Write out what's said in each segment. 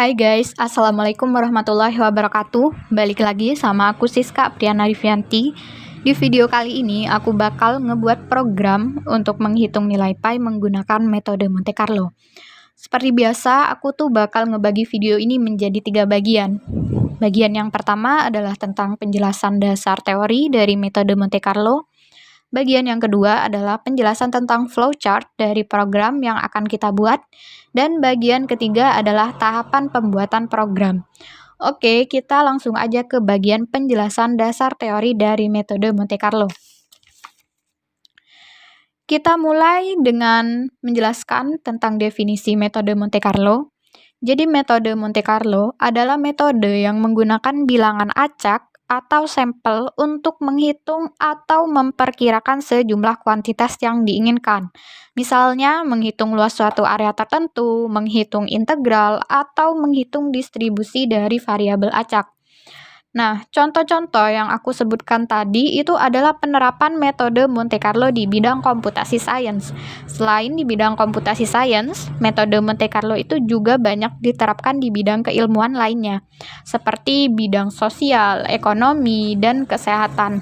Hai guys, Assalamualaikum warahmatullahi wabarakatuh. Balik lagi sama aku Siska Apriana Rivianti. Di video kali ini aku bakal ngebuat program untuk menghitung nilai pi menggunakan metode Monte Carlo. Seperti biasa, aku tuh bakal ngebagi video ini menjadi 3 bagian. Bagian yang pertama adalah tentang penjelasan dasar teori dari metode Monte Carlo. Bagian yang kedua adalah penjelasan tentang flowchart dari program yang akan kita buat. Dan bagian ketiga adalah tahapan pembuatan program. Oke, kita langsung aja ke bagian penjelasan dasar teori dari metode Monte Carlo. Kita mulai dengan menjelaskan tentang definisi metode Monte Carlo. Jadi metode Monte Carlo adalah metode yang menggunakan bilangan acak atau sampel untuk menghitung atau memperkirakan sejumlah kuantitas yang diinginkan. Misalnya, menghitung luas suatu area tertentu, menghitung integral, atau menghitung distribusi dari variabel acak. Nah, contoh-contoh yang aku sebutkan tadi itu adalah penerapan metode Monte Carlo di bidang komputasi sains. Selain di bidang komputasi sains, metode Monte Carlo itu juga banyak diterapkan di bidang keilmuan lainnya, seperti bidang sosial, ekonomi, dan kesehatan.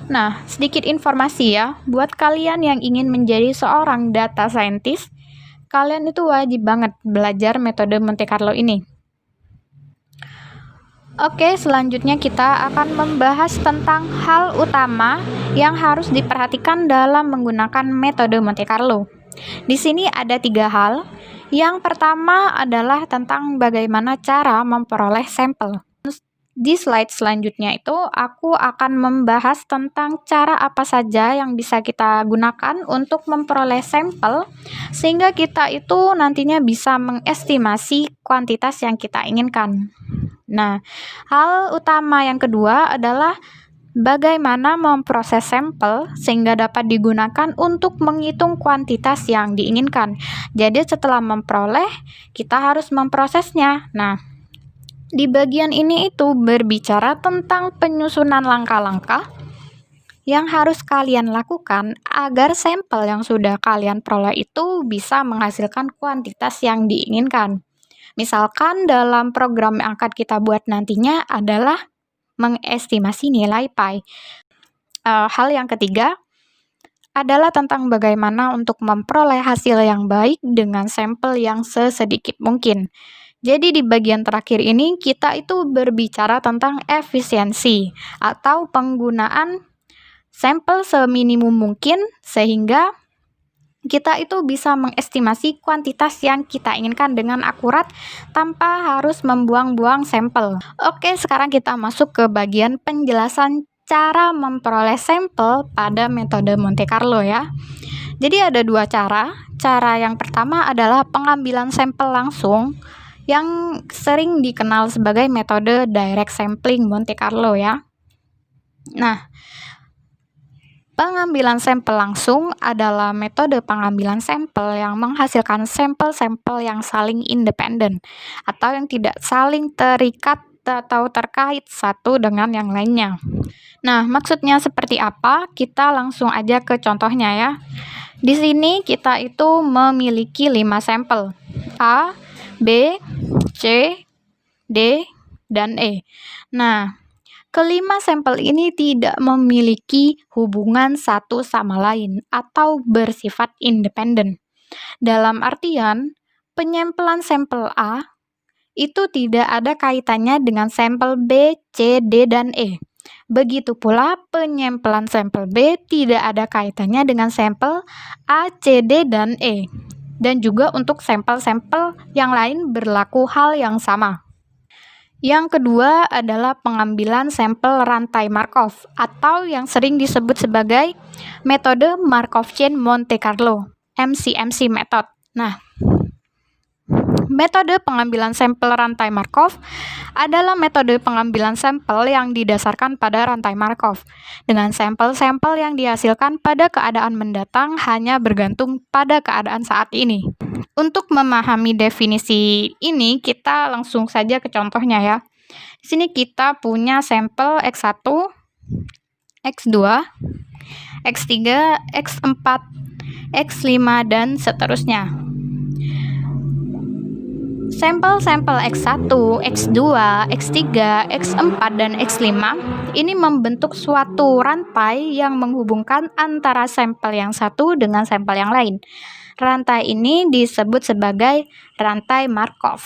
Nah, sedikit informasi ya, buat kalian yang ingin menjadi seorang data scientist, kalian itu wajib banget belajar metode Monte Carlo ini. Oke, selanjutnya kita akan membahas tentang hal utama yang harus diperhatikan dalam menggunakan metode Monte Carlo. Di sini ada 3 hal. Yang pertama adalah tentang bagaimana cara memperoleh sampel. Di slide selanjutnya itu aku akan membahas tentang cara apa saja yang bisa kita gunakan untuk memperoleh sampel sehingga kita itu nantinya bisa mengestimasi kuantitas yang kita inginkan. Nah, hal utama yang kedua adalah bagaimana memproses sampel sehingga dapat digunakan untuk menghitung kuantitas yang diinginkan. Jadi setelah memperoleh, kita harus memprosesnya. Nah, di bagian ini itu berbicara tentang penyusunan langkah-langkah yang harus kalian lakukan agar sampel yang sudah kalian peroleh itu bisa menghasilkan kuantitas yang diinginkan. Misalkan dalam program yang akan kita buat nantinya adalah mengestimasi nilai pi. Hal yang ketiga adalah tentang bagaimana untuk memperoleh hasil yang baik dengan sampel yang sesedikit mungkin. Jadi di bagian terakhir ini kita itu berbicara tentang efisiensi atau penggunaan sampel seminimum mungkin sehingga kita itu bisa mengestimasi kuantitas yang kita inginkan dengan akurat tanpa harus membuang-buang sampel. Oke, sekarang kita masuk ke bagian penjelasan cara memperoleh sampel pada metode Monte Carlo ya. Jadi ada 2 cara. Cara yang pertama adalah pengambilan sampel langsung yang sering dikenal sebagai metode direct sampling Monte Carlo ya. Nah, pengambilan sampel langsung adalah metode pengambilan sampel yang menghasilkan sampel-sampel yang saling independen atau yang tidak saling terikat atau terkait satu dengan yang lainnya. Nah, maksudnya seperti apa? Kita langsung aja ke contohnya ya. Di sini kita itu memiliki 5 sampel A, B, C, D, dan E. Nah, kelima sampel ini tidak memiliki hubungan satu sama lain atau bersifat independen. Dalam artian, penyampelan sampel A itu tidak ada kaitannya dengan sampel B, C, D, dan E. Begitu pula penyampelan sampel B tidak ada kaitannya dengan sampel A, C, D, dan E. Dan juga untuk sampel-sampel yang lain berlaku hal yang sama. Yang kedua adalah pengambilan sampel rantai Markov atau yang sering disebut sebagai metode Markov Chain Monte Carlo, MCMC method. Nah, metode pengambilan sampel rantai Markov adalah metode pengambilan sampel yang didasarkan pada rantai Markov, dengan sampel-sampel yang dihasilkan pada keadaan mendatang hanya bergantung pada keadaan saat ini. Untuk memahami definisi ini, kita langsung saja ke contohnya ya. Di sini kita punya sampel X1, X2, X3, X4, X5, dan seterusnya. Sampel-sampel X1, X2, X3, X4, dan X5 ini membentuk suatu rantai yang menghubungkan antara sampel yang satu dengan sampel yang lain. Rantai ini disebut sebagai rantai Markov.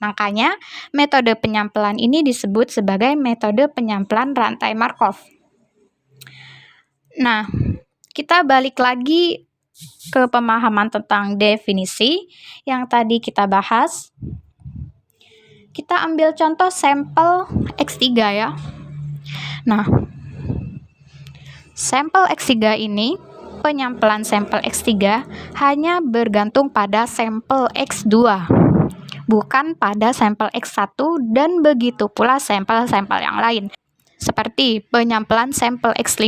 Makanya, metode penyampelan ini disebut sebagai metode penyampelan rantai Markov. Nah, kita balik lagi ke pemahaman tentang definisi yang tadi kita bahas. Kita ambil contoh sampel X3 ya. Nah, sampel X3 ini, penyampelan sampel X3 hanya bergantung pada sampel X2, bukan pada sampel X1, dan begitu pula sampel-sampel yang lain. Seperti penyampelan sampel X5,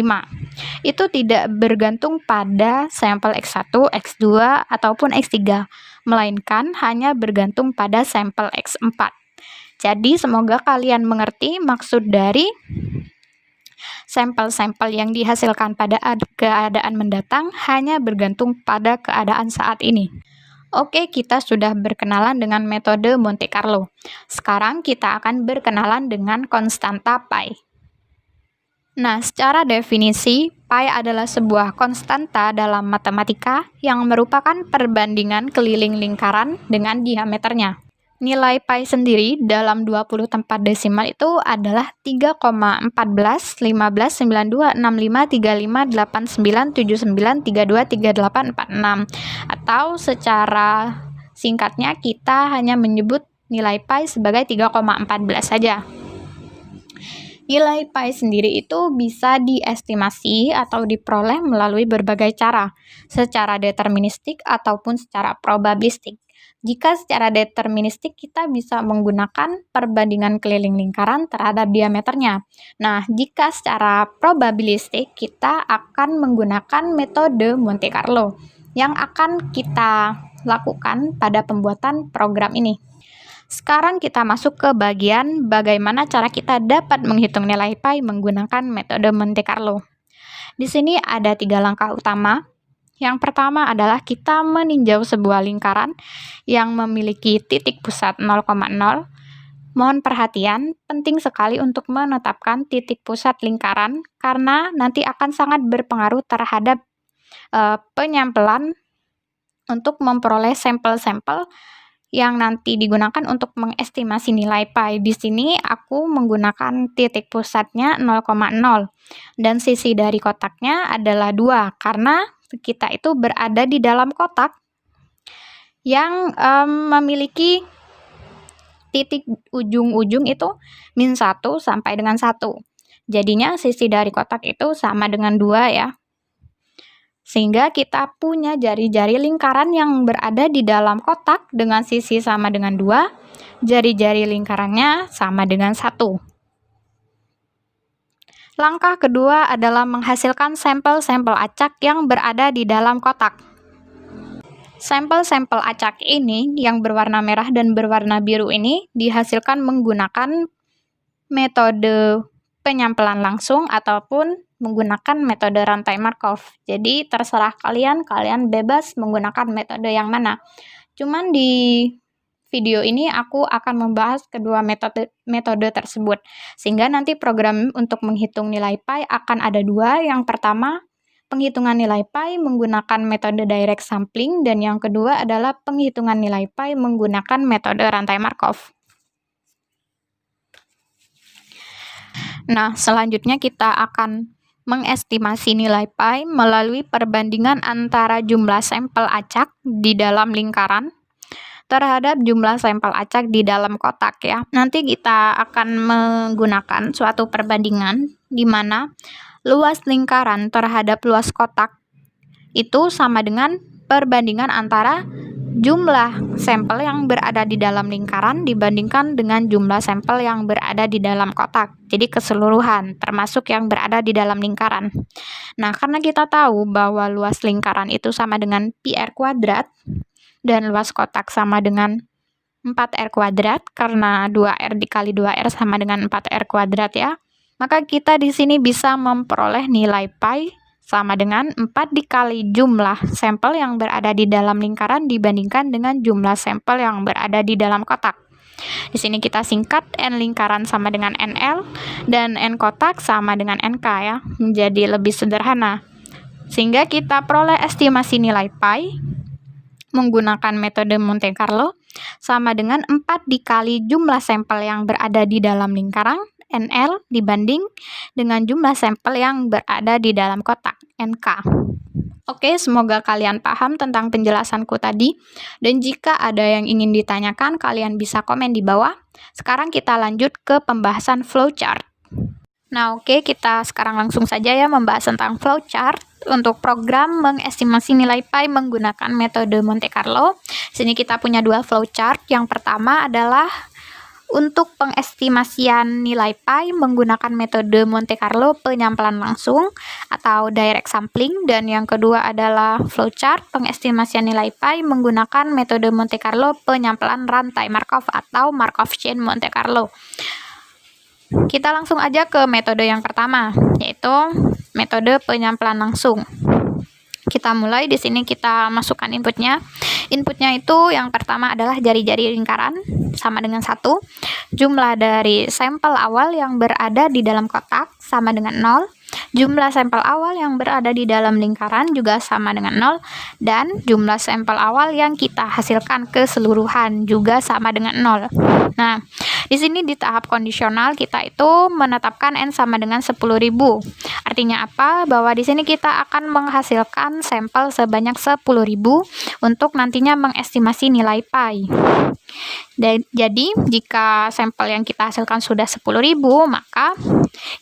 itu tidak bergantung pada sampel X1, X2, ataupun X3, melainkan hanya bergantung pada sampel X4. Jadi, semoga kalian mengerti maksud dari sampel-sampel yang dihasilkan pada keadaan mendatang hanya bergantung pada keadaan saat ini. Oke, kita sudah berkenalan dengan metode Monte Carlo. Sekarang kita akan berkenalan dengan konstanta pi. Nah, secara definisi, pi adalah sebuah konstanta dalam matematika yang merupakan perbandingan keliling lingkaran dengan diameternya. Nilai pi sendiri dalam 20 tempat desimal itu adalah 3,14, 15, 92, 65, 35, 89, 79, 32, 38, 46. Atau secara singkatnya kita hanya menyebut nilai pi sebagai 3,14 saja. Nilai pi sendiri itu bisa diestimasi atau diperoleh melalui berbagai cara, secara deterministik ataupun secara probabilistik. Jika secara deterministik kita bisa menggunakan perbandingan keliling lingkaran terhadap diameternya. Nah, jika secara probabilistik kita akan menggunakan metode Monte Carlo yang akan kita lakukan pada pembuatan program ini. Sekarang kita masuk ke bagian bagaimana cara kita dapat menghitung nilai pi menggunakan metode Monte Carlo. Di sini ada 3 langkah utama. Yang pertama adalah kita meninjau sebuah lingkaran yang memiliki titik pusat 0,0. Mohon perhatian, penting sekali untuk menetapkan titik pusat lingkaran karena nanti akan sangat berpengaruh terhadap penyampelan untuk memperoleh sampel-sampel yang nanti digunakan untuk mengestimasi nilai pi. Di sini aku menggunakan titik pusatnya 0,0 dan sisi dari kotaknya adalah 2 karena kita itu berada di dalam kotak yang memiliki titik ujung-ujung itu -1 sampai dengan 1. Jadinya sisi dari kotak itu sama dengan 2 ya. Sehingga kita punya jari-jari lingkaran yang berada di dalam kotak dengan sisi sama dengan 2, jari-jari lingkarannya sama dengan 1. Langkah kedua adalah menghasilkan sampel-sampel acak yang berada di dalam kotak. Sampel-sampel acak ini yang berwarna merah dan berwarna biru ini dihasilkan menggunakan metode penyampelan langsung ataupun menggunakan metode rantai Markov. Jadi terserah kalian bebas menggunakan metode yang mana. Cuman di video ini aku akan membahas kedua metode tersebut. Sehingga nanti program untuk menghitung nilai pi akan ada 2. Yang pertama, penghitungan nilai pi menggunakan metode direct sampling, dan yang kedua adalah penghitungan nilai pi menggunakan metode rantai Markov. Nah, selanjutnya kita akan mengestimasi nilai pi melalui perbandingan antara jumlah sampel acak di dalam lingkaran terhadap jumlah sampel acak di dalam kotak ya. Nanti kita akan menggunakan suatu perbandingan di mana luas lingkaran terhadap luas kotak itu sama dengan perbandingan antara jumlah sampel yang berada di dalam lingkaran dibandingkan dengan jumlah sampel yang berada di dalam kotak. Jadi keseluruhan, termasuk yang berada di dalam lingkaran. Nah, karena kita tahu bahwa luas lingkaran itu sama dengan πr kuadrat, dan luas kotak sama dengan 4R kuadrat, karena 2R dikali 2R sama dengan 4R kuadrat ya. Maka kita di sini bisa memperoleh nilai pi sama dengan 4 dikali jumlah sampel yang berada di dalam lingkaran dibandingkan dengan jumlah sampel yang berada di dalam kotak. Di sini kita singkat N lingkaran sama dengan NL dan N kotak sama dengan NK ya, menjadi lebih sederhana. Sehingga kita peroleh estimasi nilai pi menggunakan metode Monte Carlo sama dengan 4 dikali jumlah sampel yang berada di dalam lingkaran NL dibanding dengan jumlah sampel yang berada di dalam kotak NK. Oke, semoga kalian paham tentang penjelasanku tadi. Dan jika ada yang ingin ditanyakan, kalian bisa komen di bawah. Sekarang kita lanjut ke pembahasan flowchart. Nah, oke, kita sekarang langsung saja ya membahas tentang flowchart untuk program mengestimasi nilai pi menggunakan metode Monte Carlo. Sini kita punya dua flowchart. Yang pertama adalah untuk pengestimasian nilai pi menggunakan metode Monte Carlo penyampelan langsung atau direct sampling, dan yang kedua adalah flowchart pengestimasian nilai pi menggunakan metode Monte Carlo penyampelan rantai Markov atau Markov chain Monte Carlo. Kita langsung aja ke metode yang pertama, yaitu metode penyampelan langsung. Kita mulai di sini, kita masukkan inputnya. Inputnya itu yang pertama adalah jari-jari lingkaran sama dengan 1. Jumlah dari sampel awal yang berada di dalam kotak sama dengan 0. Jumlah sampel awal yang berada di dalam lingkaran juga sama dengan 0. Dan jumlah sampel awal yang kita hasilkan keseluruhan juga sama dengan 0. Nah, di sini di tahap kondisional kita itu menetapkan N sama dengan 10.000. Artinya apa? Bahwa di sini kita akan menghasilkan sampel sebanyak 10.000 untuk nantinya mengestimasi nilai pi. Jadi, jika sampel yang kita hasilkan sudah 10.000, maka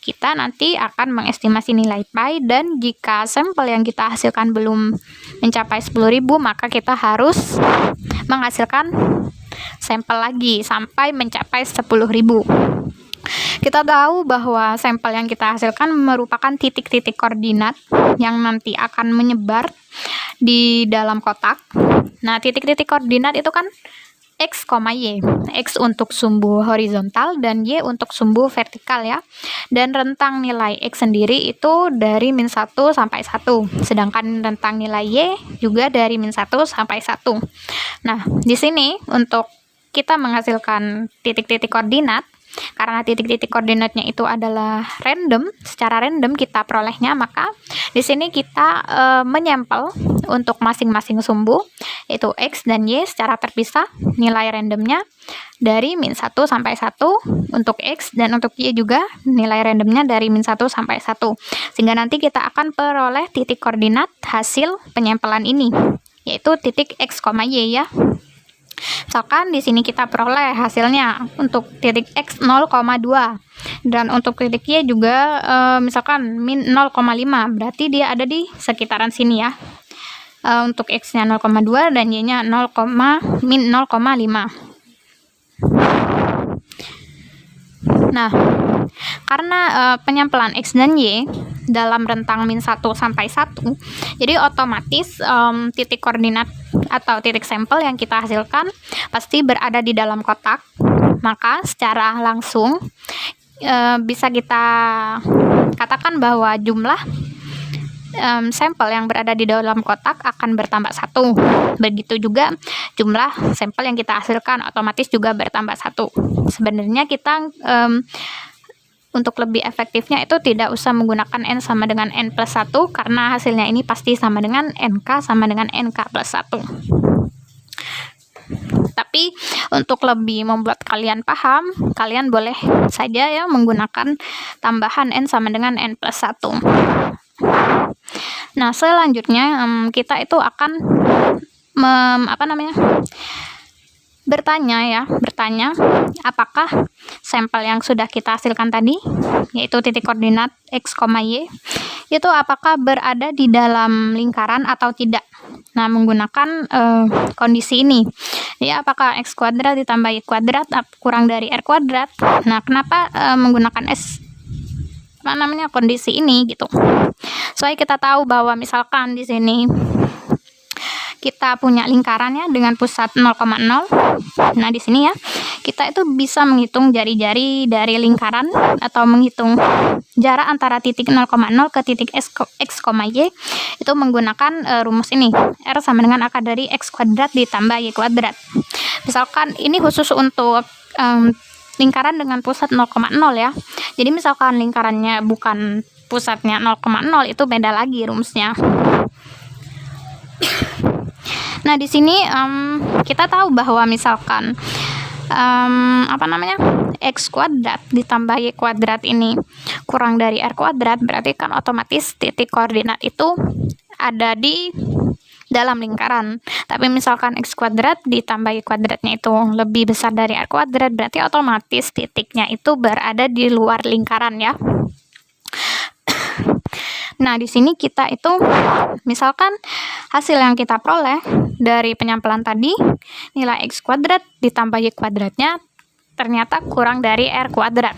kita nanti akan mengestimasi nilai pi, dan jika sampel yang kita hasilkan belum mencapai 10.000, maka kita harus menghasilkan sampel lagi sampai mencapai 10.000. Kita tahu bahwa sampel yang kita hasilkan merupakan titik-titik koordinat yang nanti akan menyebar di dalam kotak. Nah, titik-titik koordinat itu kan X, Y. X untuk sumbu horizontal dan Y untuk sumbu vertikal ya. Dan rentang nilai X sendiri itu dari -1 sampai 1. Sedangkan rentang nilai Y juga dari -1 sampai 1. Nah, di sini untuk kita menghasilkan titik-titik koordinat, karena titik-titik koordinatnya itu adalah random, secara random kita perolehnya, maka di sini kita menyampel untuk masing-masing sumbu, yaitu X dan Y secara terpisah, nilai randomnya dari -1 sampai 1 untuk X, dan untuk Y juga nilai randomnya dari -1 sampai 1. Sehingga nanti kita akan peroleh titik koordinat hasil penyampelan ini, yaitu titik X, Y ya. Misalkan di sini kita peroleh hasilnya untuk titik X 0,2 dan untuk titik Y juga misalkan -0,5, berarti dia ada di sekitaran sini ya. Untuk X-nya 0,2 dan Y-nya -0,5. Nah, karena penyampelan X dan Y dalam rentang -1 sampai 1, jadi otomatis titik koordinat atau titik sampel yang kita hasilkan pasti berada di dalam kotak. Maka secara langsung bisa kita katakan bahwa jumlah sampel yang berada di dalam kotak akan bertambah 1. Begitu juga jumlah sampel yang kita hasilkan otomatis juga bertambah 1. Sebenarnya kita untuk lebih efektifnya itu tidak usah menggunakan N sama dengan N plus 1, karena hasilnya ini pasti sama dengan NK sama dengan NK plus 1. Tapi untuk lebih membuat kalian paham, kalian boleh saja ya menggunakan tambahan N sama dengan N plus 1. Nah, selanjutnya kita itu akan bertanya apakah sampel yang sudah kita hasilkan tadi, yaitu titik koordinat X, Y, itu apakah berada di dalam lingkaran atau tidak. Nah, menggunakan kondisi ini, ya, apakah X kuadrat ditambah Y kuadrat kurang dari R kuadrat. Nah, kenapa menggunakan kondisi ini gitu. Soalnya kita tahu bahwa misalkan di sini kita punya lingkarannya dengan pusat 0,0. Nah, di sini ya, kita itu bisa menghitung jari-jari dari lingkaran atau menghitung jarak antara titik 0,0 ke titik x, y itu menggunakan rumus ini. R sama dengan akar dari x kuadrat ditambah y kuadrat. Misalkan ini khusus untuk lingkaran dengan pusat 0,0 ya. Jadi misalkan lingkarannya bukan pusatnya 0,0, itu beda lagi rumusnya. Nah, di sini kita tahu bahwa misalkan x kuadrat ditambah y kuadrat ini kurang dari r kuadrat, berarti kan otomatis titik koordinat itu ada di dalam lingkaran. Tapi misalkan x kuadrat ditambah y kuadratnya itu lebih besar dari r kuadrat, berarti otomatis titiknya itu berada di luar lingkaran ya. Nah, di sini kita itu misalkan hasil yang kita peroleh dari penyampelan tadi, nilai x kuadrat ditambah y kuadratnya ternyata kurang dari r kuadrat.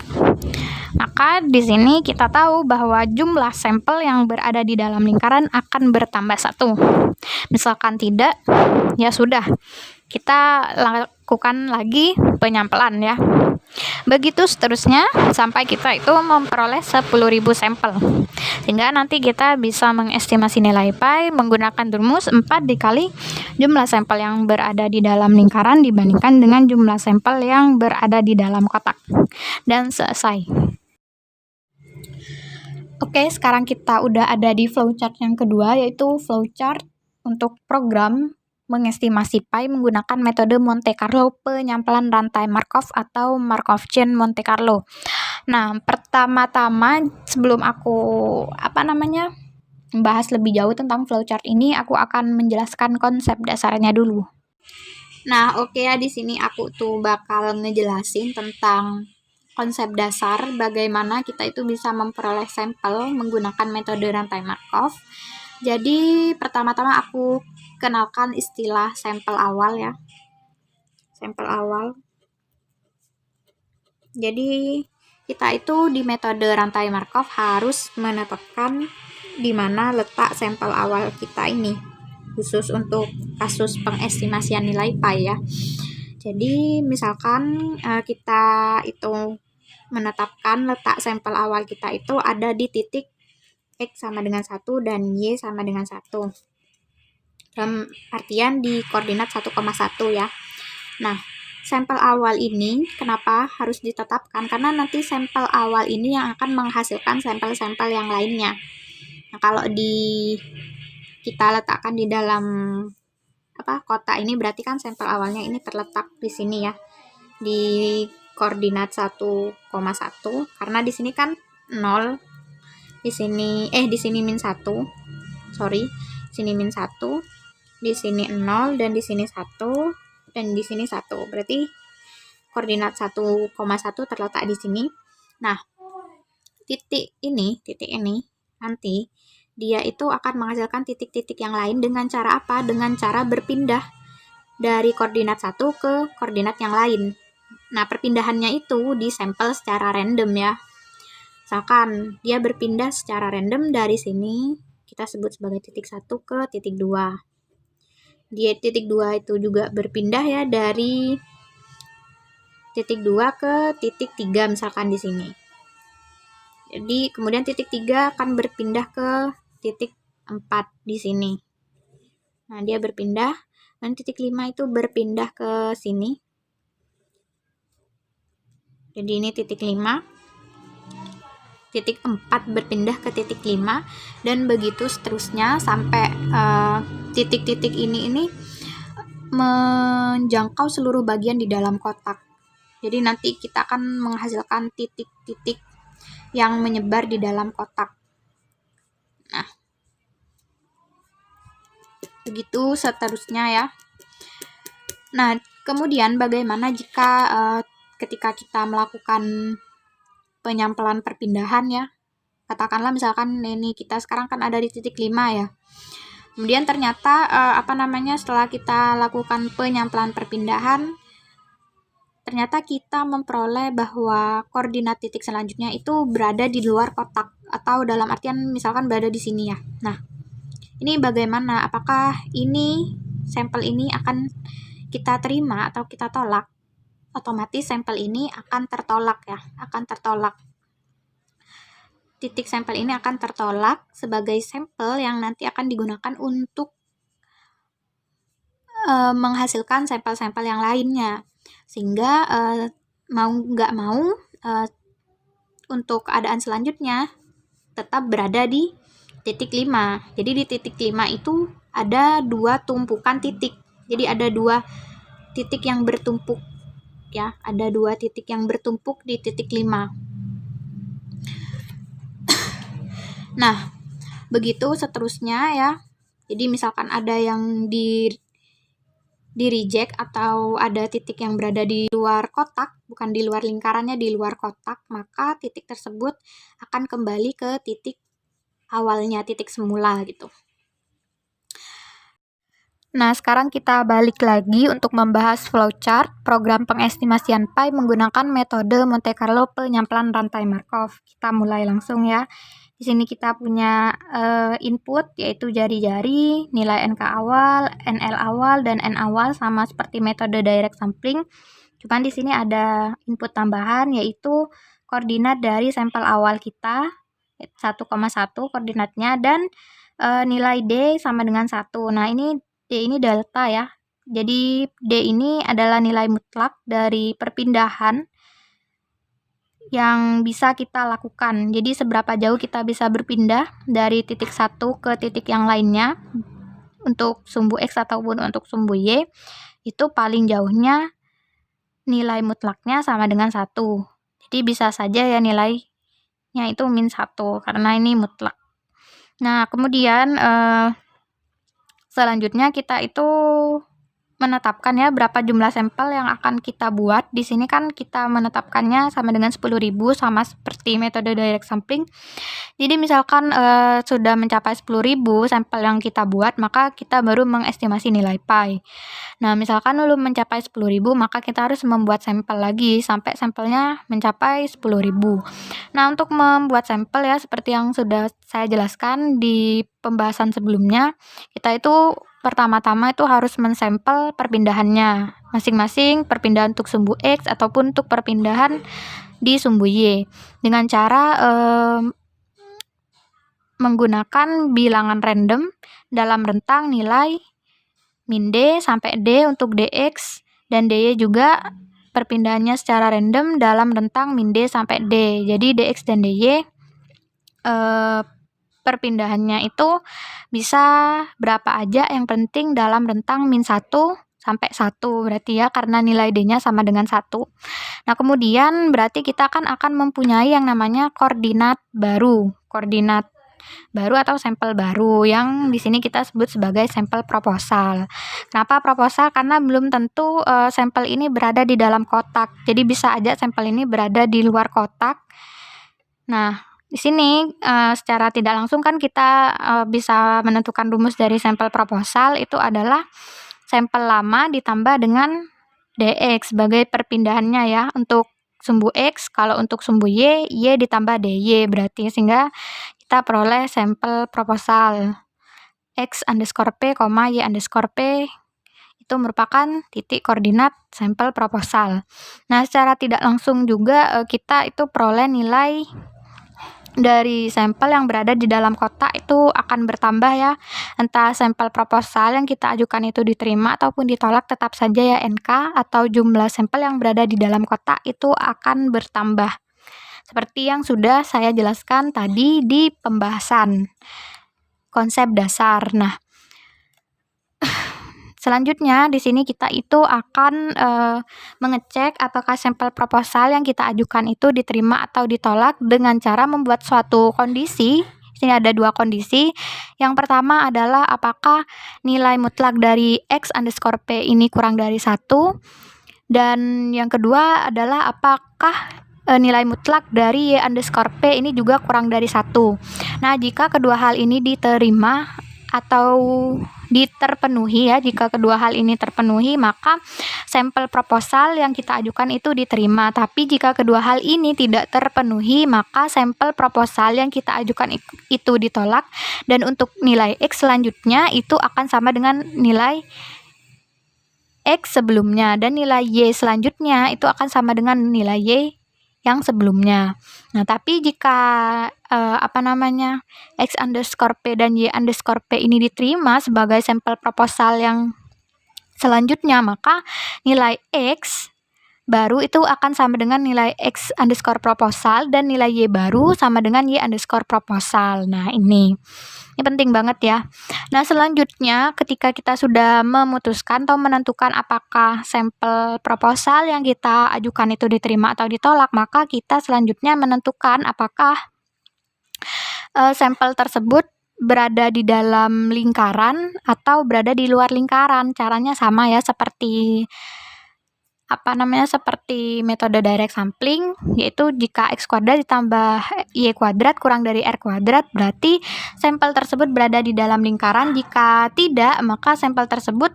Maka di sini kita tahu bahwa jumlah sampel yang berada di dalam lingkaran akan bertambah 1. Misalkan tidak, ya sudah, kita lakukan lagi penyampelan ya. Begitu seterusnya sampai kita itu memperoleh 10.000 sampel. Sehingga nanti kita bisa mengestimasi nilai pi menggunakan rumus 4 dikali jumlah sampel yang berada di dalam lingkaran dibandingkan dengan jumlah sampel yang berada di dalam kotak. Dan selesai. Oke, sekarang kita udah ada di flowchart yang kedua, yaitu flowchart untuk program mengestimasi pi menggunakan metode Monte Carlo penyampelan rantai Markov atau Markov chain Monte Carlo. Nah, pertama-tama sebelum aku membahas lebih jauh tentang flowchart ini, aku akan menjelaskan konsep dasarnya dulu. Nah, oke ya, di sini aku tuh bakal ngejelasin tentang konsep dasar bagaimana kita itu bisa memperoleh sampel menggunakan metode rantai Markov. Jadi pertama-tama aku kenalkan istilah sampel awal ya. Sampel awal. Jadi kita itu di metode rantai Markov harus menetapkan di mana letak sampel awal kita ini, khusus untuk kasus pengestimasian nilai pi ya. Jadi misalkan kita itu menetapkan letak sampel awal kita itu ada di titik x sama dengan 1 dan y sama dengan 1. Dalam artian di koordinat 1,1 ya. Nah, sampel awal ini kenapa harus ditetapkan? Karena nanti sampel awal ini yang akan menghasilkan sampel-sampel yang lainnya. Nah, kalau kita letakkan di dalam kotak ini, berarti kan sampel awalnya ini terletak di sini ya. Di koordinat 1,1 karena di sini kan 0, di sini min 1. Sini min 1, di sini 0 dan di sini 1 dan di sini 1. Berarti koordinat 1,1 terletak di sini. Nah, titik ini nanti dia itu akan menghasilkan titik-titik yang lain dengan cara apa? Dengan cara berpindah dari koordinat 1 ke koordinat yang lain. Nah, perpindahannya itu disampel secara random ya. Misalkan dia berpindah secara random dari sini, kita sebut sebagai titik 1 ke titik 2. Di titik 2 itu juga berpindah ya dari titik 2 ke titik 3 misalkan di sini. Jadi kemudian titik 3 akan berpindah ke titik 4 di sini. Nah, dia berpindah dan titik 5 itu berpindah ke sini. Jadi ini titik 5, titik 4 berpindah ke titik 5, dan begitu seterusnya sampai titik-titik ini menjangkau seluruh bagian di dalam kotak. Jadi nanti kita akan menghasilkan titik-titik yang menyebar di dalam kotak. Nah, begitu seterusnya ya. Nah, kemudian bagaimana jika ketika kita melakukan penyampelan perpindahan ya, katakanlah misalkan ini kita sekarang kan ada di titik 5 ya, kemudian ternyata setelah kita lakukan penyampelan perpindahan, ternyata kita memperoleh bahwa koordinat titik selanjutnya itu berada di luar kotak, atau dalam artian misalkan berada di sini ya. Nah, ini bagaimana? Apakah ini sampel ini akan kita terima atau kita tolak, otomatis sampel ini akan tertolak ya, akan tertolak. Titik sampel ini akan tertolak sebagai sampel yang nanti akan digunakan untuk menghasilkan sampel-sampel yang lainnya. Sehingga mau nggak mau untuk keadaan selanjutnya tetap berada di titik 5. Jadi di titik 5 itu ada 2 tumpukan titik. Jadi ada 2 titik yang bertumpuk ya, ada 2 titik yang bertumpuk di titik 5. Nah, begitu seterusnya ya. Jadi misalkan ada yang di reject atau ada titik yang berada di luar kotak, bukan di luar lingkarannya, di luar kotak, maka titik tersebut akan kembali ke titik awalnya, titik semula gitu. Nah, sekarang kita balik lagi untuk membahas flowchart program pengestimasian pi menggunakan metode Monte Carlo penyampelan rantai Markov. Kita mulai langsung ya. Di sini kita punya input yaitu jari-jari, nilai NK awal, NL awal, dan N awal sama seperti metode direct sampling. Cuman di sini ada input tambahan yaitu koordinat dari sampel awal kita 1,1 koordinatnya dan nilai D sama dengan 1. Nah, ini D ini delta ya. Jadi D ini adalah nilai mutlak dari perpindahan yang bisa kita lakukan. Jadi seberapa jauh kita bisa berpindah dari titik 1 ke titik yang lainnya untuk sumbu X ataupun untuk sumbu Y, itu paling jauhnya nilai mutlaknya sama dengan 1. Jadi bisa saja ya nilainya itu min 1 karena ini mutlak. Nah, kemudian selanjutnya kita itu menetapkan ya berapa jumlah sampel yang akan kita buat. Di sini kan kita menetapkannya sama dengan 10.000 sama seperti metode direct sampling. Jadi misalkan sudah mencapai 10.000 sampel yang kita buat, maka kita baru mengestimasi nilai pi. Nah, misalkan belum mencapai 10.000, maka kita harus membuat sampel lagi sampai sampelnya mencapai 10.000. Nah, untuk membuat sampel ya seperti yang sudah saya jelaskan di pembahasan sebelumnya, kita itu pertama-tama itu harus mensampel perpindahannya masing-masing, perpindahan untuk sumbu X ataupun untuk perpindahan di sumbu Y dengan cara menggunakan bilangan random dalam rentang nilai min D sampai D untuk DX dan DY juga perpindahannya secara random dalam rentang min D sampai D. Jadi DX dan DY perpindahannya itu bisa berapa aja, yang penting dalam rentang min 1 sampai 1 berarti ya, karena nilai D-nya sama dengan 1. Nah, kemudian berarti kita akan mempunyai yang namanya koordinat baru atau sampel baru yang di sini kita sebut sebagai sampel proposal. Kenapa proposal? Karena belum tentu sampel ini berada di dalam kotak. Jadi bisa aja sampel ini berada di luar kotak. Nah, di sini secara tidak langsung kan kita bisa menentukan rumus dari sampel proposal itu adalah sampel lama ditambah dengan DX sebagai perpindahannya ya. Untuk sumbu X, kalau untuk sumbu Y ditambah DY berarti, sehingga kita peroleh sampel proposal X underscore P, Y underscore P itu merupakan titik koordinat sampel proposal. Nah, secara tidak langsung juga kita itu peroleh nilai dari sampel yang berada di dalam kotak itu akan bertambah ya. Entah sampel proposal yang kita ajukan itu diterima ataupun ditolak, tetap saja ya NK atau jumlah sampel yang berada di dalam kotak itu akan bertambah. Seperti yang sudah saya jelaskan tadi di pembahasan konsep dasar. Nah, selanjutnya di sini kita itu akan mengecek apakah sampel proposal yang kita ajukan itu diterima atau ditolak dengan cara membuat suatu kondisi. Di sini ada 2 kondisi. Yang pertama adalah apakah nilai mutlak dari X underscore P ini kurang dari 1. Dan yang kedua adalah apakah nilai mutlak dari Y underscore P ini juga kurang dari 1. Nah, jika kedua hal ini diterima atau terpenuhi ya. Jika kedua hal ini terpenuhi, maka sampel proposal yang kita ajukan itu diterima. Tapi jika kedua hal ini tidak terpenuhi, maka sampel proposal yang kita ajukan itu ditolak, dan untuk nilai X selanjutnya itu akan sama dengan nilai X sebelumnya, dan nilai Y selanjutnya itu akan sama dengan nilai Y yang sebelumnya. Nah, tapi jika X underscore P dan Y underscore P ini diterima sebagai sampel proposal yang selanjutnya, maka nilai X baru itu akan sama dengan nilai X underscore proposal, dan nilai Y baru sama dengan Y underscore proposal. Nah, ini penting banget ya. Nah, selanjutnya ketika kita sudah memutuskan atau menentukan apakah sampel proposal yang kita ajukan itu diterima atau ditolak, maka kita selanjutnya menentukan apakah sampel tersebut berada di dalam lingkaran atau berada di luar lingkaran. Caranya sama ya, seperti metode direct sampling, yaitu jika X kuadrat ditambah Y kuadrat kurang dari R kuadrat, berarti sampel tersebut berada di dalam lingkaran. Jika tidak, maka sampel tersebut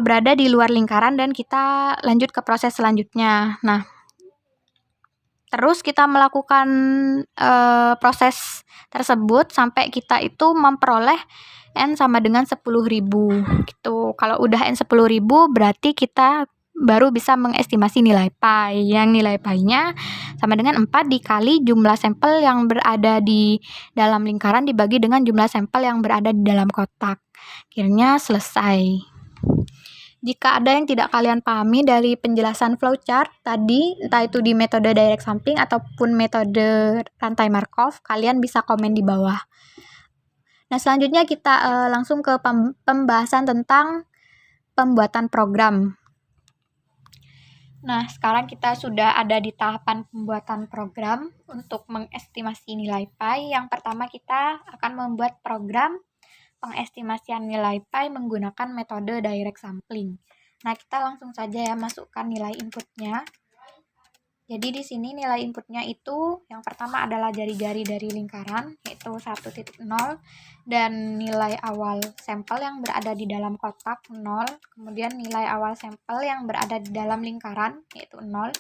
berada di luar lingkaran, dan kita lanjut ke proses selanjutnya. Nah, terus kita melakukan proses tersebut sampai kita itu memperoleh N sama dengan 10.000 gitu. Kalau udah N 10.000, berarti kita baru bisa mengestimasi nilai pi, yang nilai pi-nya sama dengan 4 dikali jumlah sampel yang berada di dalam lingkaran dibagi dengan jumlah sampel yang berada di dalam kotak. Akhirnya selesai. Jika ada yang tidak kalian pahami dari penjelasan flowchart tadi, entah itu di metode direct sampling ataupun metode rantai Markov, kalian bisa komen di bawah. Nah, selanjutnya kita langsung ke pembahasan tentang pembuatan program. Nah, sekarang kita sudah ada di tahapan pembuatan program untuk mengestimasi nilai pi. Yang pertama, kita akan membuat program pengestimasian nilai pi menggunakan metode direct sampling. Nah, kita langsung saja ya masukkan nilai inputnya. Jadi di sini nilai inputnya itu yang pertama adalah jari-jari dari lingkaran, yaitu 1.0, dan nilai awal sampel yang berada di dalam kotak 0, kemudian nilai awal sampel yang berada di dalam lingkaran, yaitu 0.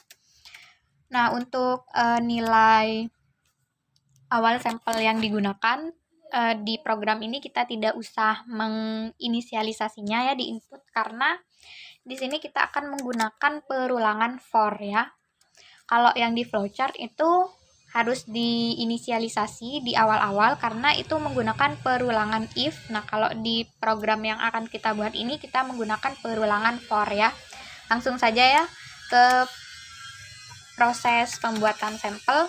Nah, untuk nilai awal sampel yang digunakan di program ini kita tidak usah menginisialisasinya ya di input, karena di sini kita akan menggunakan perulangan for ya. Kalau yang di flowchart itu harus diinisialisasi di awal-awal karena itu menggunakan perulangan if. Nah, kalau di program yang akan kita buat ini kita menggunakan perulangan for ya. Langsung saja ya ke proses pembuatan sampel.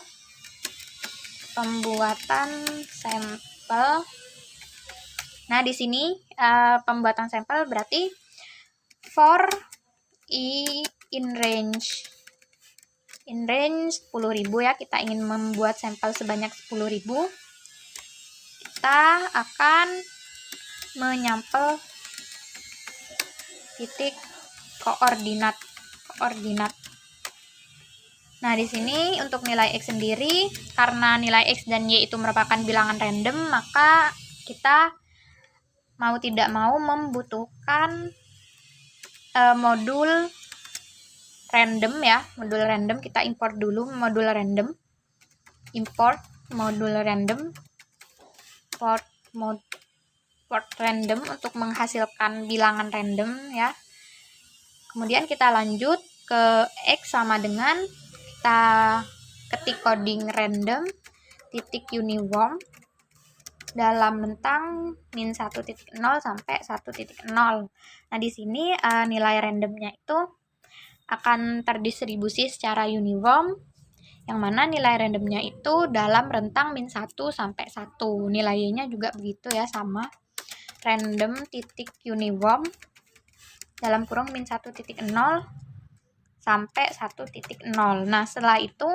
Nah, di sini pembuatan sampel berarti for i in range 10.000 ya, kita ingin membuat sampel sebanyak 10.000, kita akan menyampel titik koordinat. Nah, di sini untuk nilai X sendiri, karena nilai X dan Y itu merupakan bilangan random, maka kita mau tidak mau membutuhkan modul random ya, modul random. Kita import dulu modul random, import random untuk menghasilkan bilangan random ya. Kemudian kita lanjut ke X sama dengan kita ketik coding random titik uniform dalam rentang min 1.0 sampai 1.0. Nah, di sini nilai randomnya itu akan terdistribusi secara uniform, yang mana nilai randomnya itu dalam rentang min 1 sampai 1. Nilainya juga begitu ya, sama. Random titik uniform dalam kurung min 1.0 sampai 1.0. Nah, setelah itu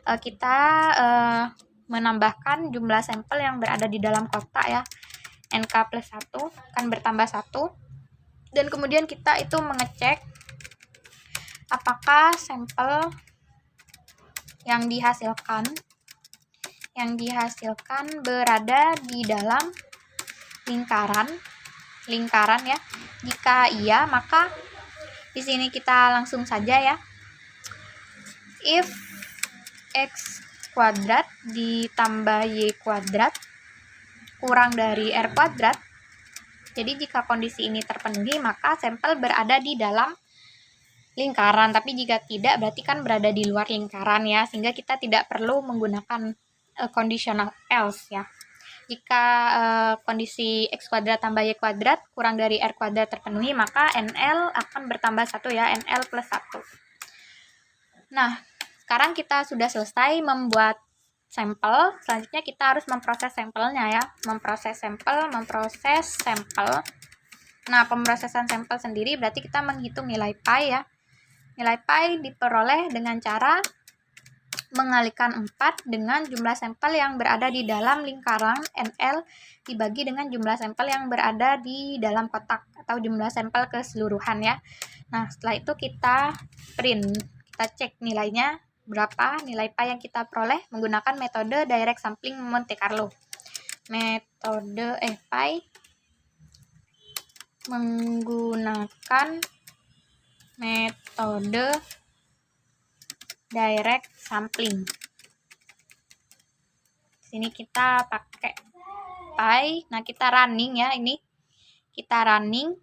kita menambahkan jumlah sampel yang berada di dalam kotak ya. NK plus 1 akan bertambah 1. Dan kemudian kita itu mengecek apakah sampel yang dihasilkan berada di dalam lingkaran ya. Jika iya, maka di sini kita langsung saja ya. If x kuadrat ditambah y kuadrat kurang dari r kuadrat. Jadi jika kondisi ini terpenuhi, maka sampel berada di dalam lingkaran. Tapi jika tidak, berarti kan berada di luar lingkaran ya, sehingga kita tidak perlu menggunakan conditional else ya. Jika kondisi x kuadrat tambah y kuadrat kurang dari r kuadrat terpenuhi, maka NL akan bertambah 1 ya, NL plus 1. Nah, sekarang kita sudah selesai membuat sampel. Selanjutnya kita harus memproses sampelnya ya. Memproses sampel. Nah, pemrosesan sampel sendiri berarti kita menghitung nilai pi ya. Nilai pi diperoleh dengan cara mengalikan 4 dengan jumlah sampel yang berada di dalam lingkaran NL dibagi dengan jumlah sampel yang berada di dalam kotak atau jumlah sampel keseluruhan ya. Nah, setelah itu kita print. Kita cek nilainya berapa, nilai pi yang kita peroleh menggunakan metode direct sampling Monte Carlo. Metode pi menggunakan metode direct sampling. Sini kita pakai pi. Nah, kita running ya, ini kita running.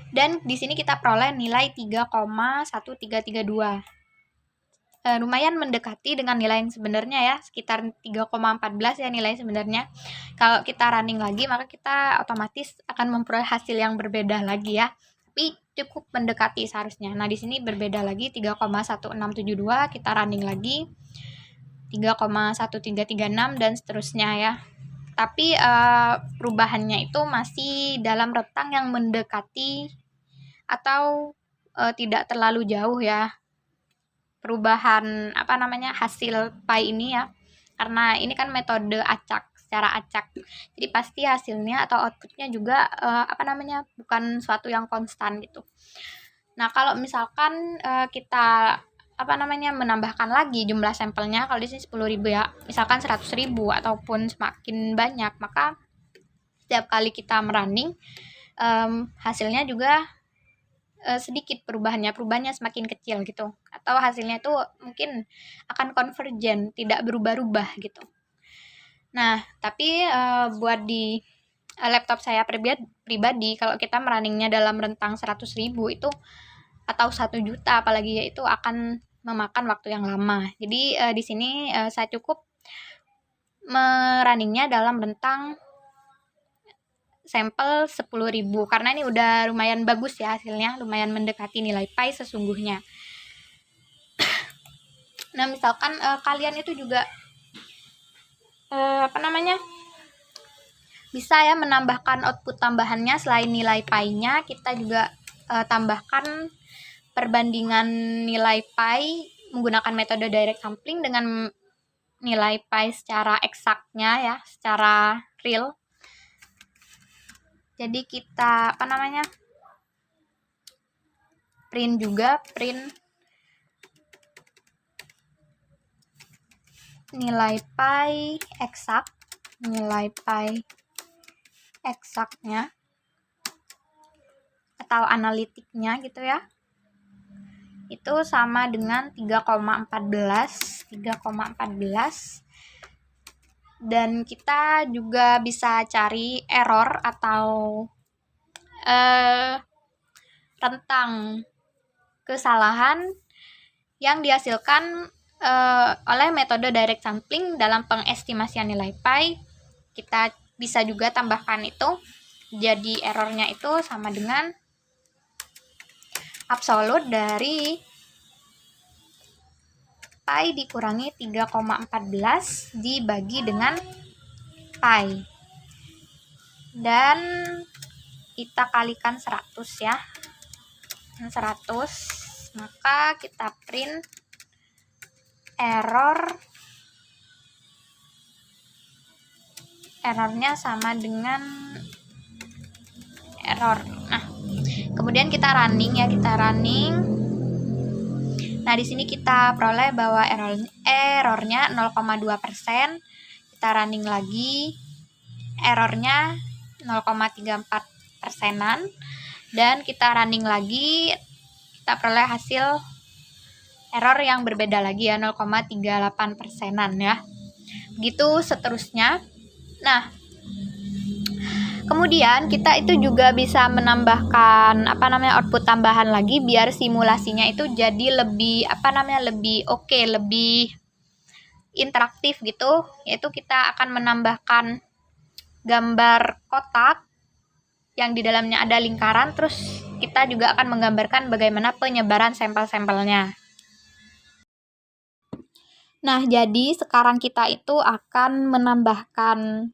Dan di sini kita peroleh nilai 3,1332. Lumayan mendekati dengan nilai yang sebenarnya ya, sekitar 3,14 ya nilai sebenarnya. Kalau kita running lagi, maka kita otomatis akan memperoleh hasil yang berbeda lagi ya. Tapi cukup mendekati seharusnya. Nah, di sini berbeda lagi 3,1672, kita running lagi 3,1336 dan seterusnya ya. Tapi perubahannya itu masih dalam rentang yang mendekati atau tidak terlalu jauh ya. Perubahan hasil pi ini ya, karena ini kan metode acak, secara acak, jadi pasti hasilnya atau outputnya juga bukan suatu yang konstan gitu. Nah, kalau misalkan kita menambahkan lagi jumlah sampelnya, kalau di sini 10.000 ya, misalkan 100.000 ataupun semakin banyak, maka setiap kali kita merunning hasilnya juga sedikit perubahannya semakin kecil gitu, atau hasilnya itu mungkin akan konvergen, tidak berubah-ubah gitu. Nah, tapi buat di laptop saya pribadi, kalau kita merunningnya dalam rentang 100.000 itu atau 1 juta apalagi ya, itu akan memakan waktu yang lama. Jadi di sini saya cukup merunningnya dalam rentang sampel 10.000, karena ini udah lumayan bagus ya hasilnya, lumayan mendekati nilai pi sesungguhnya. Nah, misalkan kalian itu juga bisa ya menambahkan output tambahannya selain nilai pi-nya, kita juga tambahkan perbandingan nilai pi menggunakan metode direct sampling dengan nilai pi secara eksaknya ya, secara real. Jadi kita print nilai pi eksaknya atau analitiknya gitu ya. Itu sama dengan 3,14. Dan kita juga bisa cari error atau rentang kesalahan yang dihasilkan oleh metode direct sampling dalam pengestimasian nilai pi. Kita bisa juga tambahkan itu, jadi errornya itu sama dengan absolut dari pi dikurangi 3,14 dibagi dengan pi, dan kita kalikan 100 ya, 100, maka kita print errornya sama dengan error. Nah, kemudian kita running. Nah, di sini kita peroleh bahwa errornya 0,2%. Kita running lagi. errornya 0,34 persenan, dan kita running lagi, kita peroleh hasil error yang berbeda lagi ya, 0,38 persenan ya. Begitu seterusnya. Nah, kemudian kita itu juga bisa menambahkan output tambahan lagi biar simulasinya itu jadi lebih lebih oke, lebih interaktif gitu, yaitu kita akan menambahkan gambar kotak yang di dalamnya ada lingkaran, terus kita juga akan menggambarkan bagaimana penyebaran sampel-sampelnya. Nah, jadi sekarang kita itu akan menambahkan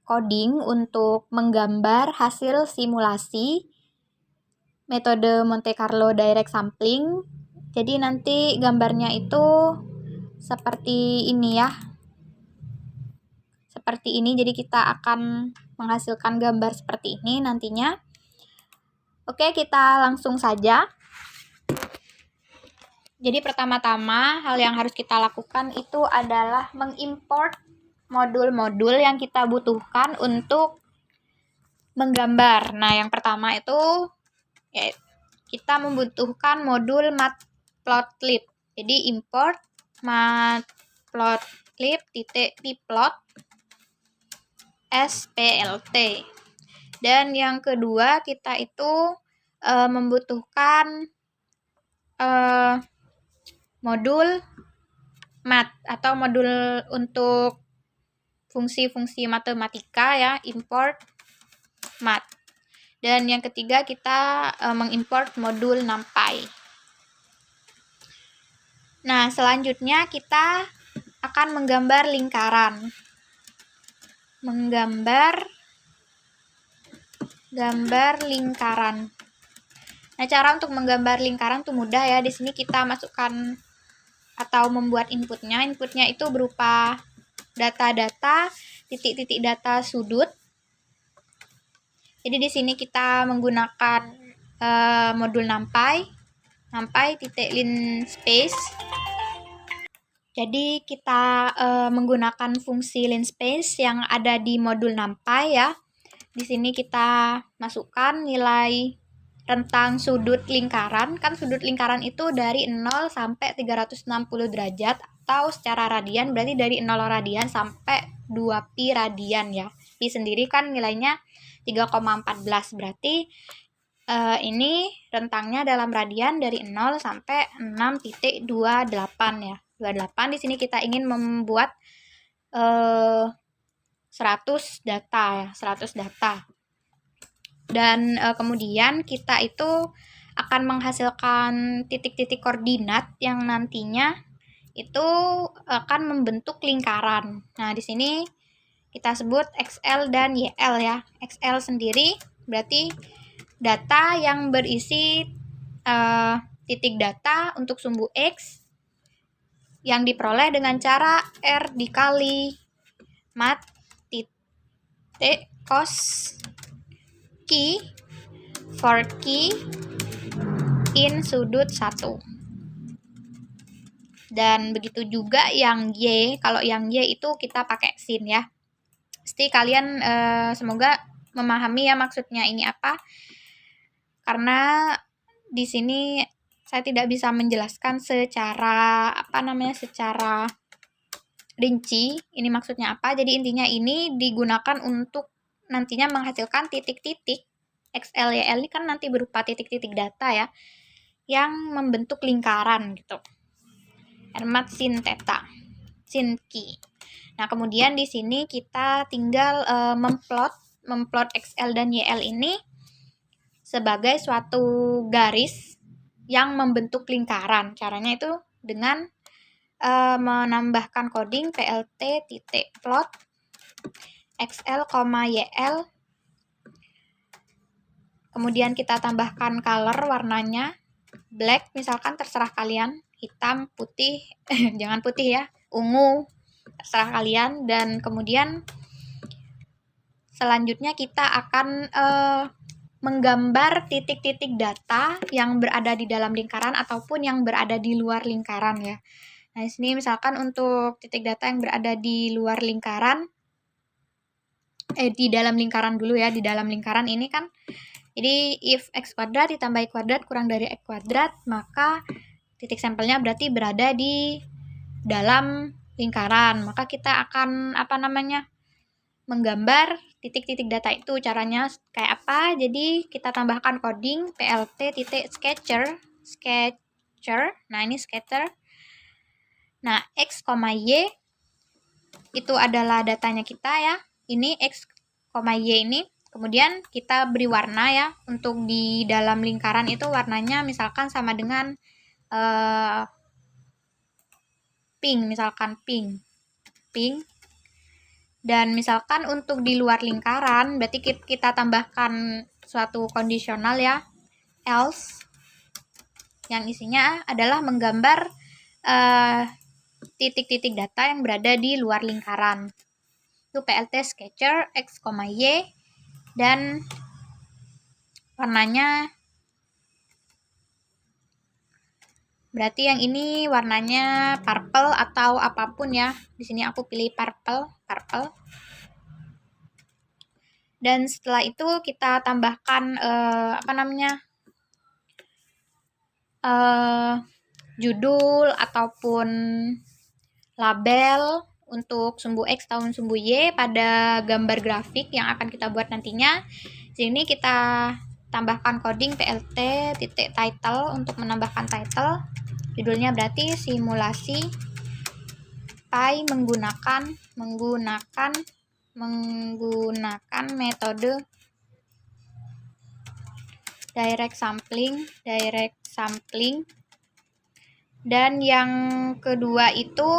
coding untuk menggambar hasil simulasi metode Monte Carlo Direct Sampling. Jadi nanti gambarnya itu seperti ini ya. Seperti ini, jadi kita akan menghasilkan gambar seperti ini nantinya. Oke, kita langsung saja. Jadi pertama-tama hal yang harus kita lakukan itu adalah mengimport modul-modul yang kita butuhkan untuk menggambar. Nah, yang pertama itu ya, kita membutuhkan modul matplotlib. Jadi import matplotlib.pplot splt. Dan yang kedua kita itu membutuhkan modul mat atau modul untuk fungsi-fungsi matematika ya, import mat. Dan yang ketiga kita mengimport modul NumPy. Nah, selanjutnya kita akan menggambar lingkaran. Menggambar lingkaran. Nah, cara untuk menggambar lingkaran tuh mudah ya. Di sini kita masukkan atau membuat inputnya. Inputnya itu berupa data-data, titik-titik data sudut. Jadi di sini kita menggunakan modul NumPy linspace. Jadi kita menggunakan fungsi linspace yang ada di modul NumPy ya. Di sini kita masukkan nilai rentang sudut lingkaran. Kan sudut lingkaran itu dari 0 sampai 360 derajat, atau secara radian berarti dari 0 radian sampai 2 pi radian ya. Pi sendiri kan nilainya 3,14, berarti ini rentangnya dalam radian dari 0 sampai 6,28 ya. 28 di sini kita ingin membuat 100 data ya, 100 data. Dan kemudian kita itu akan menghasilkan titik-titik koordinat yang nantinya itu akan membentuk lingkaran. Nah, di sini kita sebut XL dan YL ya. XL sendiri berarti data yang berisi titik data untuk sumbu X yang diperoleh dengan cara R dikali mat titik cos key for key in sudut 1. Dan begitu juga yang Y. Kalau yang Y itu kita pakai sin ya. Pasti kalian semoga memahami ya maksudnya ini apa. Karena di sini saya tidak bisa menjelaskan secara secara rinci ini maksudnya apa. Jadi intinya ini digunakan untuk nantinya menghasilkan titik-titik. XL YL ini kan nanti berupa titik-titik data ya, yang membentuk lingkaran gitu. Rmat sin theta, sin ki. Nah, kemudian di sini kita tinggal memplot XL dan YL ini sebagai suatu garis yang membentuk lingkaran. Caranya itu dengan menambahkan coding plt.plot XL, YL. Kemudian kita tambahkan color warnanya black, misalkan terserah kalian, hitam, putih, jangan putih ya, ungu, terserah kalian. Dan kemudian selanjutnya kita akan menggambar titik-titik data yang berada di dalam lingkaran ataupun yang berada di luar lingkaran ya. Nah, di sini misalkan untuk titik data yang berada di luar lingkaran, di dalam lingkaran dulu ya. Di dalam lingkaran ini kan, jadi if x kuadrat ditambah y kuadrat kurang dari x kuadrat, maka titik sampelnya berarti berada di dalam lingkaran. Maka kita akan menggambar titik-titik data itu. Caranya kayak apa? Jadi kita tambahkan coding plt.sketcher. Nah, ini sketcher. Nah, x, y itu adalah datanya kita ya. Ini x, y ini. Kemudian kita beri warna ya. Untuk di dalam lingkaran itu warnanya misalkan sama dengan pink, misalkan pink. Dan misalkan untuk di luar lingkaran, berarti kita tambahkan suatu kondisional ya, else, yang isinya adalah menggambar titik-titik data yang berada di luar lingkaran. Itu plt sketcher x, y, dan warnanya, berarti yang ini warnanya purple atau apapun ya. Di sini aku pilih purple. Dan setelah itu kita tambahkan judul ataupun label untuk sumbu X atau sumbu Y pada gambar grafik yang akan kita buat nantinya. Di sini kita tambahkan coding plt.title untuk menambahkan title. Judulnya berarti simulasi Pi menggunakan metode direct sampling. Dan yang kedua itu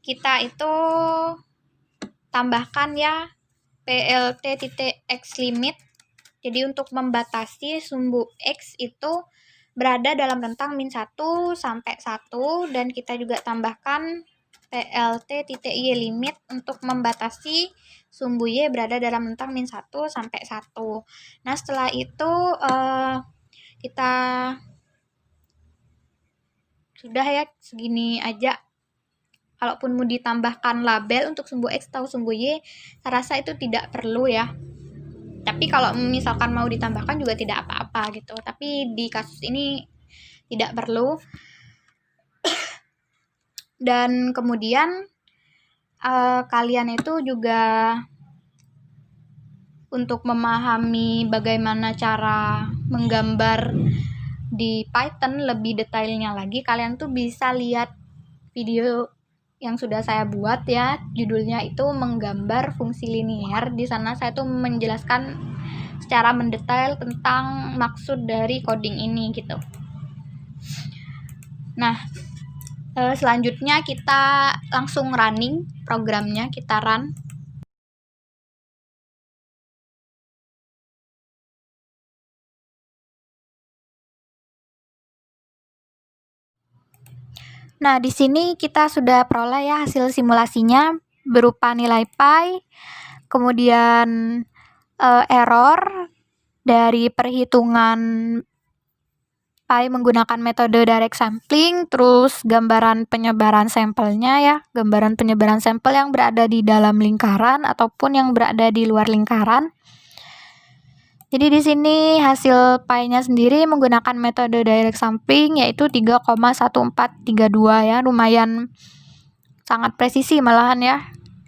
kita itu tambahkan ya plt.xlimit. Jadi untuk membatasi sumbu X itu berada dalam rentang min 1 sampai 1, dan kita juga tambahkan plt.ylimit untuk membatasi sumbu Y berada dalam rentang min 1 sampai 1. Nah, setelah itu kita sudah ya, segini aja. Kalaupun mau ditambahkan label untuk sumbu X atau sumbu Y, saya rasa itu tidak perlu ya. Tapi kalau misalkan mau ditambahkan juga tidak apa-apa gitu. Tapi di kasus ini tidak perlu. Dan kemudian kalian itu juga untuk memahami bagaimana cara menggambar di Python lebih detailnya lagi, kalian tuh bisa lihat video yang sudah saya buat ya, judulnya itu menggambar fungsi linier. Di sana saya tuh menjelaskan secara mendetail tentang maksud dari coding ini gitu. Nah, selanjutnya kita langsung running programnya, kita run. Nah, di sini kita sudah peroleh ya hasil simulasinya berupa nilai pi, kemudian error dari perhitungan pi menggunakan metode direct sampling, terus gambaran penyebaran sampelnya ya, gambaran penyebaran sampel yang berada di dalam lingkaran ataupun yang berada di luar lingkaran. Jadi di sini hasil pi-nya sendiri menggunakan metode direct sampling yaitu 3,1432 ya, lumayan sangat presisi malahan ya.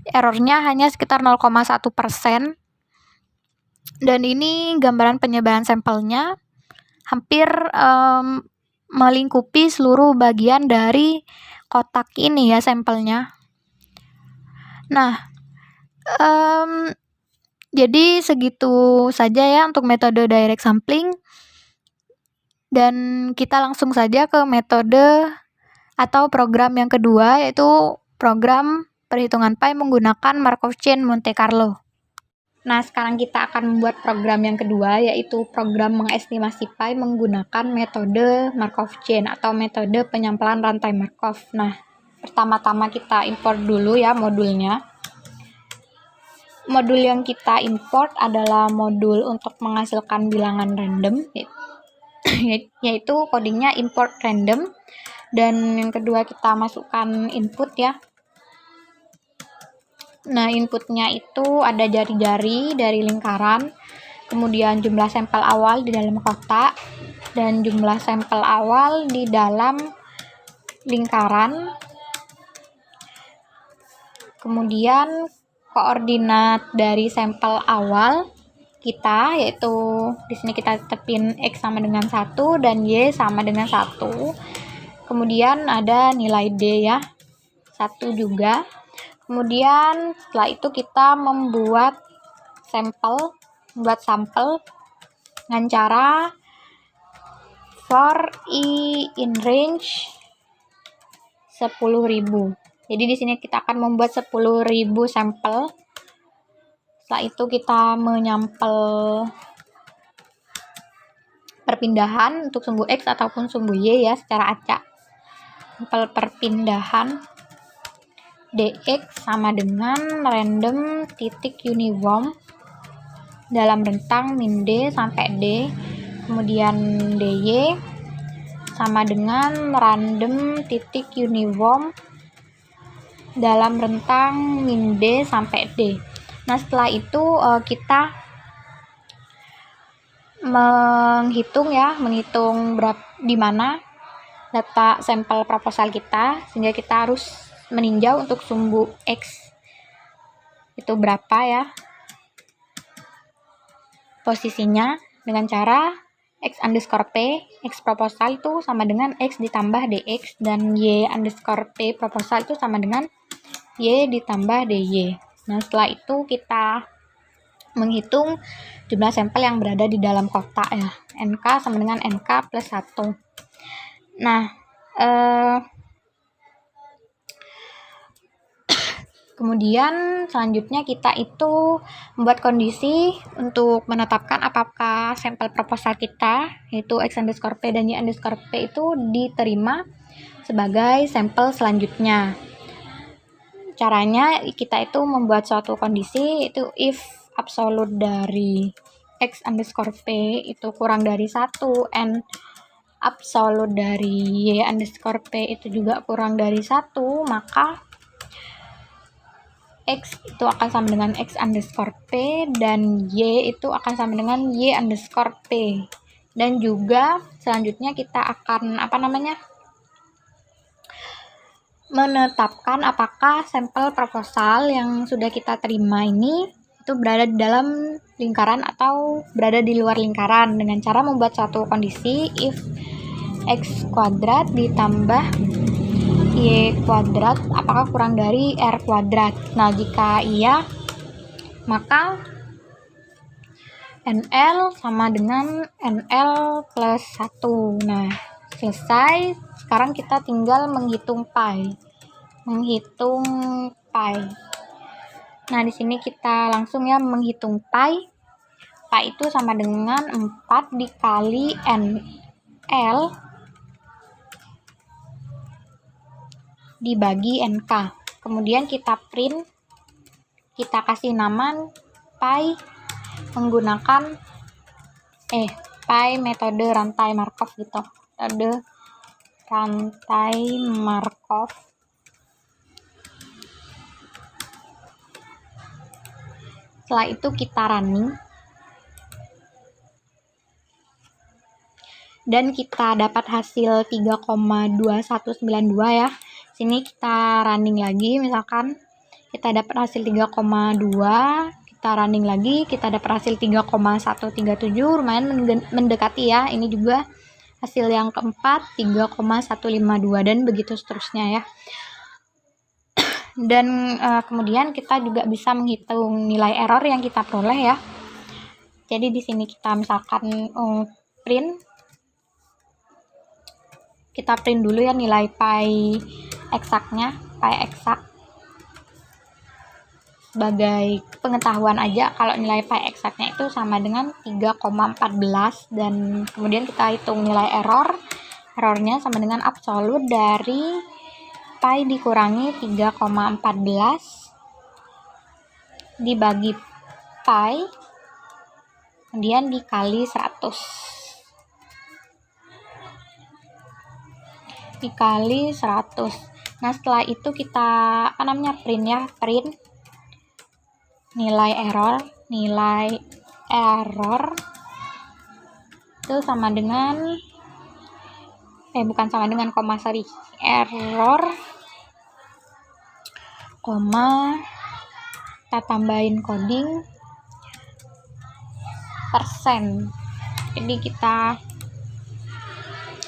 Errornya hanya sekitar 0,1%. Dan ini gambaran penyebaran sampelnya hampir melingkupi seluruh bagian dari kotak ini ya sampelnya. Nah, jadi segitu saja ya untuk metode direct sampling, dan kita langsung saja ke metode atau program yang kedua, yaitu program perhitungan pi menggunakan Markov chain Monte Carlo. Nah, sekarang kita akan membuat program yang kedua, yaitu program mengestimasi pi menggunakan metode Markov chain atau metode penyampelan rantai Markov. Nah, pertama-tama kita import dulu ya modulnya. Modul yang kita import adalah modul untuk menghasilkan bilangan random, yaitu codingnya import random. Dan yang kedua kita masukkan input ya. Nah, inputnya itu ada jari-jari dari lingkaran, kemudian jumlah sampel awal di dalam kotak, dan jumlah sampel awal di dalam lingkaran, kemudian koordinat dari sampel awal kita, yaitu di sini kita tetapin X sama dengan 1 dan Y sama dengan 1. Kemudian ada nilai D ya, 1 juga. Kemudian setelah itu kita membuat sampel dengan cara for I in range 10.000. Jadi di sini kita akan membuat 10.000 sampel. Setelah itu kita menyampel perpindahan untuk sumbu X ataupun sumbu Y ya secara acak. Sampel perpindahan dx sama dengan random titik uniform dalam rentang min d sampai d, kemudian dy sama dengan random titik uniform dalam rentang min d sampai d. Nah, setelah itu kita menghitung berapa di mana data sampel proposal kita, sehingga kita harus meninjau untuk sumbu X itu berapa ya posisinya, dengan cara X underscore P X proposal itu sama dengan X ditambah DX, dan Y underscore P proposal itu sama dengan Y ditambah DY. Nah, setelah itu kita menghitung jumlah sampel yang berada di dalam kotak ya, NK sama dengan NK plus 1. Nah, kemudian selanjutnya kita itu membuat kondisi untuk menetapkan apakah sampel proposal kita, yaitu X underscore P dan Y underscore P itu diterima sebagai sampel selanjutnya. Caranya kita itu membuat suatu kondisi, itu if absolut dari X underscore P itu kurang dari 1 and absolut dari Y underscore P itu juga kurang dari 1, maka X itu akan sama dengan X underscore P dan Y itu akan sama dengan Y underscore P. Dan juga selanjutnya kita akan menetapkan apakah sampel proposal yang sudah kita terima ini itu berada di dalam lingkaran atau berada di luar lingkaran, dengan cara membuat suatu kondisi if X kuadrat ditambah Y kuadrat apakah kurang dari R kuadrat. Nah, jika iya, maka NL sama dengan NL plus 1. Nah, selesai. Sekarang kita tinggal menghitung pi. Nah, di sini kita langsung ya menghitung pi. Pi itu sama dengan 4 dikali NL dibagi NK. Kemudian kita print, kita kasih nama pi menggunakan pi metode rantai Markov gitu. Metode rantai Markov. Setelah itu kita running. Dan kita dapat hasil 3,2192 ya. Sini kita running lagi, misalkan kita dapat hasil 3,2, kita running lagi, kita dapat hasil 3,137, lumayan mendekati ya. Ini juga hasil yang keempat 3,152 dan begitu seterusnya ya. Dan kemudian kita juga bisa menghitung nilai error yang kita peroleh ya. Jadi di sini kita misalkan kita print dulu ya nilai pi eksaknya, pi eksak sebagai pengetahuan aja kalau nilai pi eksaknya itu sama dengan 3,14, dan kemudian kita hitung nilai errornya sama dengan absolut dari pi dikurangi 3,14 dibagi pi kemudian dikali 100 dikali 100. Nah, setelah itu kita print nilai error itu sama dengan bukan sama dengan koma, error koma, kita tambahin coding persen. Jadi kita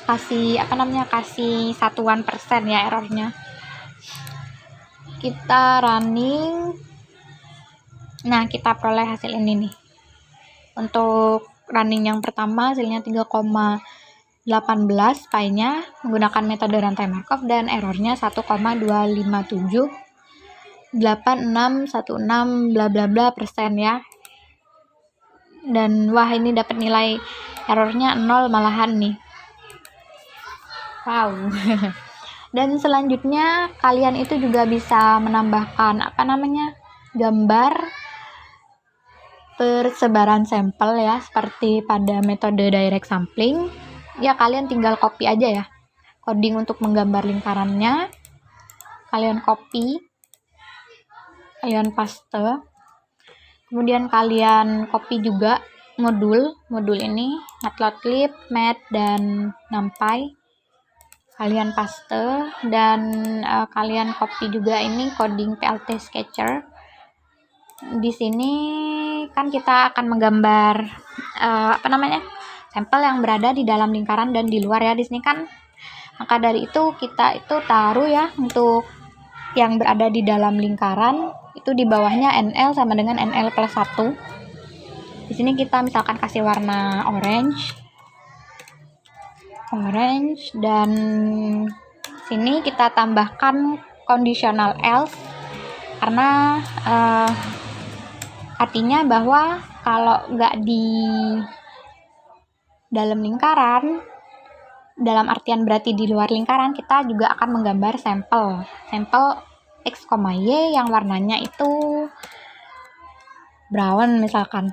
kasih satuan persen ya errornya. Kita running, nah kita peroleh hasil ini nih. Untuk running yang pertama hasilnya 3,18 pi-nya menggunakan metode rantai Markov dan errornya 1,2578616 bla bla bla persen ya. Dan wah, ini dapat nilai errornya 0 malahan nih. Wow. Dan selanjutnya kalian itu juga bisa menambahkan gambar persebaran sampel ya, seperti pada metode direct sampling. Ya, kalian tinggal copy aja ya coding untuk menggambar lingkarannya, kalian copy, kalian paste, kemudian kalian copy juga modul ini, matplotlib, math, dan numpy, kalian paste, dan kalian copy juga ini coding PLT sketcher. Di sini kan kita akan menggambar sampel yang berada di dalam lingkaran dan di luar ya. Di sini kan, maka dari itu kita itu taruh ya untuk yang berada di dalam lingkaran itu di bawahnya NL sama dengan NL plus 1. Di sini kita misalkan kasih warna orange, dan sini kita tambahkan conditional else, karena artinya bahwa kalau nggak di dalam lingkaran, dalam artian berarti di luar lingkaran, kita juga akan menggambar sampel X, Y yang warnanya itu brown, misalkan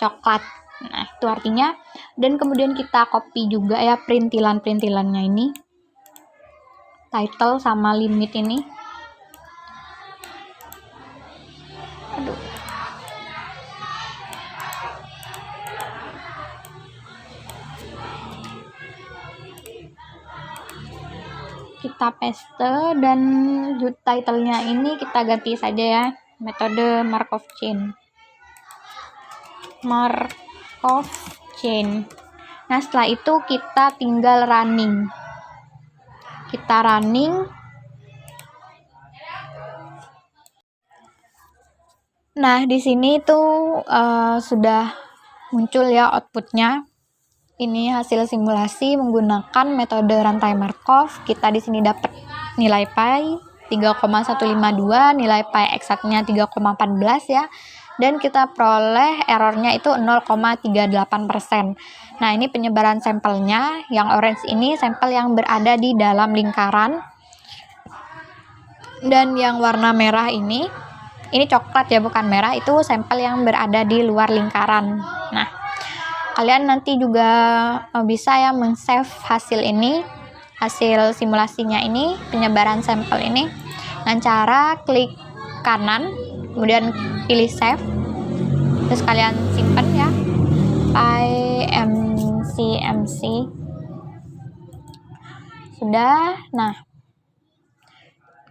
coklat. Nah, itu artinya. Dan kemudian kita copy juga ya perintilannya ini, title sama limit ini. Kita paste, dan title-nya ini kita ganti saja ya metode Markov chain. Nah, setelah itu kita tinggal running. Nah, di sini tuh sudah muncul ya outputnya. Ini hasil simulasi menggunakan metode rantai Markov. Kita di sini dapat nilai pi 3,152, nilai pi eksaknya 3,14 ya. Dan kita peroleh errornya itu 0,38%. Nah, ini penyebaran sampelnya. Yang orange ini sampel yang berada di dalam lingkaran. Dan yang warna merah ini coklat ya, bukan merah, itu sampel yang berada di luar lingkaran. Nah, kalian nanti juga bisa ya men-save hasil simulasinya ini, penyebaran sampel ini, dengan cara klik kanan, kemudian pilih save, terus kalian simpan ya, PyMCMC. Sudah. Nah,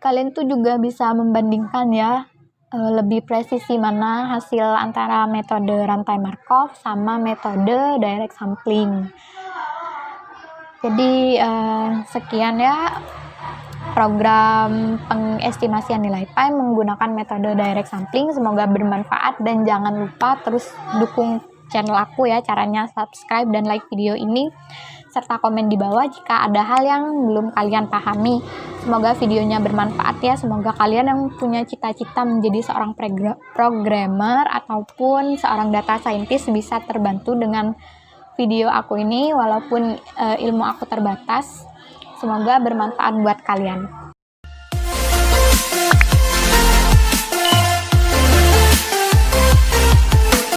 kalian tuh juga bisa membandingkan ya, lebih presisi mana hasil antara metode rantai Markov sama metode direct sampling. Jadi sekian ya program pengestimasian nilai pi menggunakan metode direct sampling. Semoga bermanfaat, dan jangan lupa terus dukung channel aku ya, caranya subscribe dan like video ini, serta komen di bawah jika ada hal yang belum kalian pahami. Semoga videonya bermanfaat ya. Semoga kalian yang punya cita-cita menjadi seorang programmer ataupun seorang data scientist bisa terbantu dengan video aku ini, walaupun ilmu aku terbatas. Semoga bermanfaat buat kalian.